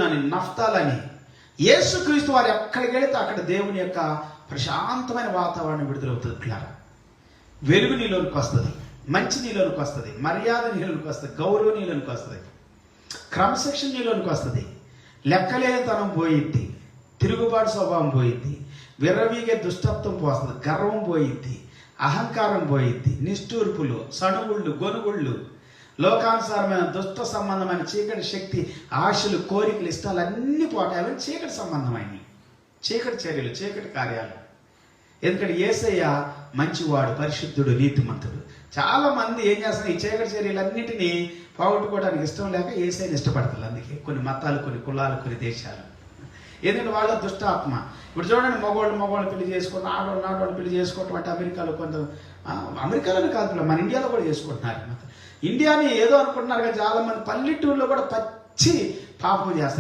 జెబులూన్ అని, నఫ్తాలని. యేసుక్రీస్తు వారు ఎక్కడికి వెళితే అక్కడ దేవుని యొక్క ప్రశాంతమైన వాతావరణం విడుదలవుతుంది పిల్లారా. వెలుగు నీలోనికి వస్తుంది, మంచి నీలోనికి వస్తుంది, మర్యాద నీలోనికి వస్తుంది, గౌరవ నీలోనికి వస్తుంది, క్రమశిక్షణ నీలోనికి వస్తుంది, లెక్కలేనితనం పోయిద్ది, తిరుగుబాటు స్వభావం పోయిద్ది, విర్రవీగే దుష్టత్వం పోస్తుంది, గర్వం పోయిద్ది, అహంకారం పోయిద్ది, నిష్ఠూర్పులు, సణుగుళ్ళు, గొనుగుళ్ళు, లోకానుసారమైన దుష్ట సంబంధమైన చీకటి శక్తి, ఆశలు, కోరికలు, ఇష్టాలు అన్నీ పోతాయి. అవన్నీ చీకటి సంబంధమైనవి, చీకటి చర్యలు, చీకటి కార్యాలు. ఎందుకంటే యేసయ్య మంచివాడు, పరిశుద్ధుడు, నీతిమంతుడు. చాలా మంది ఏం చేస్తున్నారు, ఈ చీకటి చర్యలన్నిటినీ పోగొట్టుకోవడానికి ఇష్టం లేక యేసయ్యని ఇష్టపడతారు. అందుకే కొన్ని మతాలు, కొన్ని కులాలు, కొన్ని దేశాలు. ఎందుకంటే వాళ్ళ దుష్టాత్మ. ఇప్పుడు చూడండి, మగవాళ్ళు పెళ్లి చేసుకోవడం, ఆడవాళ్ళు పెళ్లి చేసుకోవటం అంటే అమెరికాలో అమెరికాలోనే కాదు, మన ఇండియాలో కూడా చేసుకుంటున్నారు. ఇండియాని ఏదో అనుకుంటున్నారు కదా చాలా మంది. పల్లెటూరులో కూడా పచ్చి పాపం చేస్తారు.